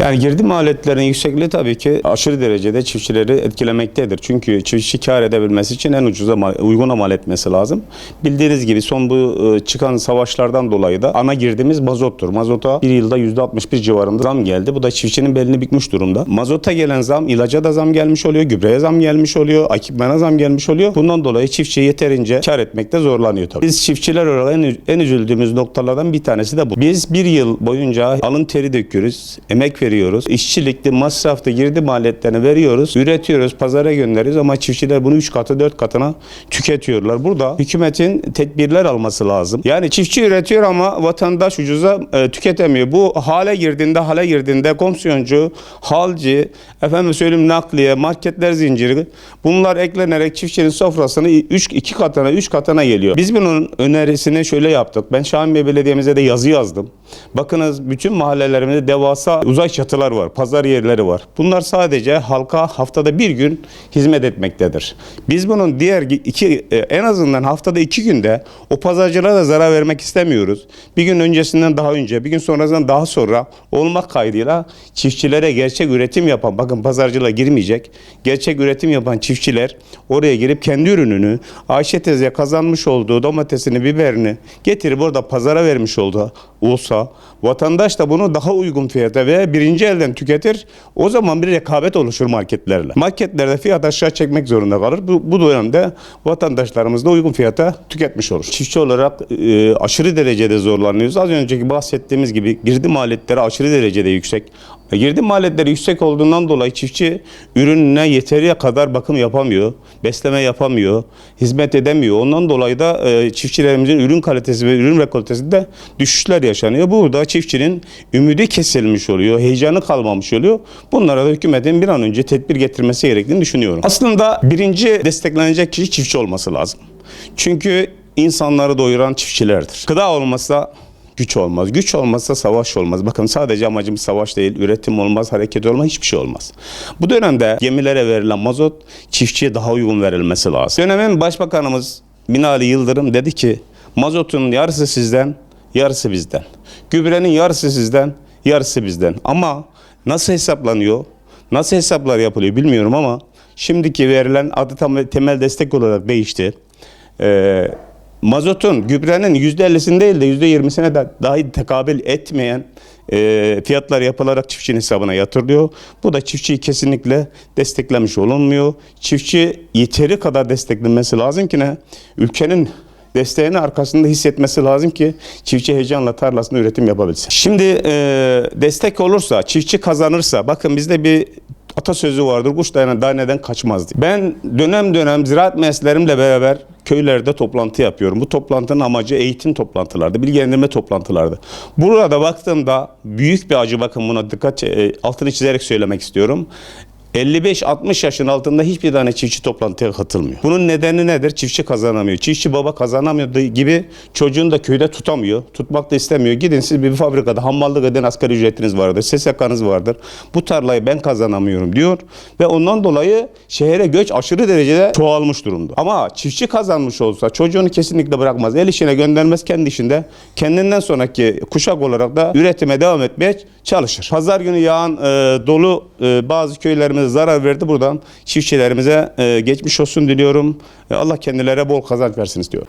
Yani girdi maliyetlerinin yüksekliği tabii ki aşırı derecede çiftçileri etkilemektedir. Çünkü çiftçi kar edebilmesi için en uyguna mal etmesi lazım. Bildiğiniz gibi son bu çıkan savaşlardan dolayı da ana girdimiz mazottur. Mazota bir yılda %61 civarında zam geldi. Bu da çiftçinin belini bükmüş durumda. Mazota gelen zam, ilaca da zam gelmiş oluyor, gübreye zam gelmiş oluyor, ekipmana zam gelmiş oluyor. Bundan dolayı çiftçi yeterince kar etmekte zorlanıyor tabii. Biz çiftçiler olarak en üzüldüğümüz noktalardan bir tanesi de bu. Biz bir yıl boyunca alın teri döküyoruz, emek veriyoruz. İşçilikte, masrafta, girdi maliyetlerini veriyoruz, üretiyoruz, pazara gönderiyoruz ama çiftçiler bunu 3 katı 4 katına tüketiyorlar. Burada hükümetin tedbirler alması lazım. Yani çiftçi üretiyor ama vatandaş ucuza tüketemiyor. Bu hale girdiğinde komisyoncu, halci, efendim söyleyeyim nakliye, marketler zinciri bunlar eklenerek çiftçinin sofrasını 2 katına 3 katına geliyor. Biz bunun önerisini şöyle yaptık. Ben Şahinbey Belediye'mize de yazı yazdım. Bakınız bütün mahallelerimizde devasa uzay çatılar var, pazar yerleri var. Bunlar sadece halka haftada bir gün hizmet etmektedir. Biz bunun diğer en azından haftada 2 günde o pazarcılara da zarar vermek istemiyoruz. Bir gün öncesinden daha önce, bir gün sonrasından daha sonra olmak kaydıyla çiftçilere gerçek üretim yapan, bakın pazarcılığa girmeyecek, gerçek üretim yapan çiftçiler oraya girip kendi ürününü, Ayşe teyze kazanmış olduğu domatesini, biberini getirip orada pazara vermiş olsa, vatandaş da bunu daha uygun fiyata ve birinci elden tüketir. O zaman bir rekabet oluşur marketlerle. Marketlerde fiyat aşağı çekmek zorunda kalır. Bu dönemde vatandaşlarımız da uygun fiyata tüketmiş olur. Çiftçi olarak aşırı derecede zorlanıyoruz. Az önceki bahsettiğimiz gibi girdi maliyetleri aşırı derecede yüksek. Girdi maliyetleri yüksek olduğundan dolayı çiftçi ürününe yeteri kadar bakım yapamıyor, besleme yapamıyor, hizmet edemiyor. Ondan dolayı da çiftçilerimizin ürün kalitesi ve ürün rekoltesinde düşüşler yaşanıyor. Burada çiftçinin ümidi kesilmiş oluyor, heyecanı kalmamış oluyor. Bunlara da hükümetin bir an önce tedbir getirmesi gerektiğini düşünüyorum. Aslında birinci desteklenecek kişi çiftçi olması lazım. Çünkü insanları doyuran çiftçilerdir. Gıda olmazsa güç olmaz. Güç olmazsa savaş olmaz. Bakın sadece amacımız savaş değil, üretim olmaz, hareket olmaz, hiçbir şey olmaz. Bu dönemde gemilere verilen mazot çiftçiye daha uygun verilmesi lazım. Dönemin Başbakanımız Binali Yıldırım dedi ki mazotun yarısı sizden, yarısı bizden. Gübrenin yarısı sizden, yarısı bizden. Ama nasıl hesaplanıyor, nasıl hesaplar yapılıyor bilmiyorum ama şimdiki verilen adı temel destek olarak değişti. Mazotun, gübrenin %50'sini değil de %20'sine de dahi tekabül etmeyen fiyatlar yapılarak çiftçinin hesabına yatırılıyor. Bu da çiftçiyi kesinlikle desteklemiş olunmuyor. Çiftçi yeteri kadar desteklenmesi lazım ki ülkenin desteğini arkasında hissetmesi lazım ki çiftçi heyecanla tarlasında üretim yapabilsin. Şimdi destek olursa, çiftçi kazanırsa, bakın bizde bir atasözü vardır, kuş daneden kaçmaz diye. Ben dönem dönem ziraat mühendislerimle beraber köylerde toplantı yapıyorum. Bu toplantının amacı eğitim toplantılardı, bilgilendirme toplantılardı. Burada baktığımda büyük bir acı, bakın buna altını çizerek söylemek istiyorum. 55-60 yaşın altında hiçbir tane çiftçi toplantıya katılmıyor. Bunun nedeni nedir? Çiftçi kazanamıyor. Çiftçi baba kazanamıyor gibi çocuğunu da köyde tutamıyor. Tutmak da istemiyor. Gidin siz bir fabrikada hammallık eden asgari ücretiniz vardır. SSK'nız vardır. Bu tarlayı ben kazanamıyorum diyor. Ve ondan dolayı şehre göç aşırı derecede çoğalmış durumda. Ama çiftçi kazanmış olsa çocuğunu kesinlikle bırakmaz. El işine göndermez, kendi işinde. Kendinden sonraki kuşak olarak da üretime devam etmeye çalışır. Pazar günü yağan dolu bazı köylerimiz zarar verdi. Buradan çiftçilerimize geçmiş olsun diliyorum. Allah kendilerine bol kazanç versin istiyorum.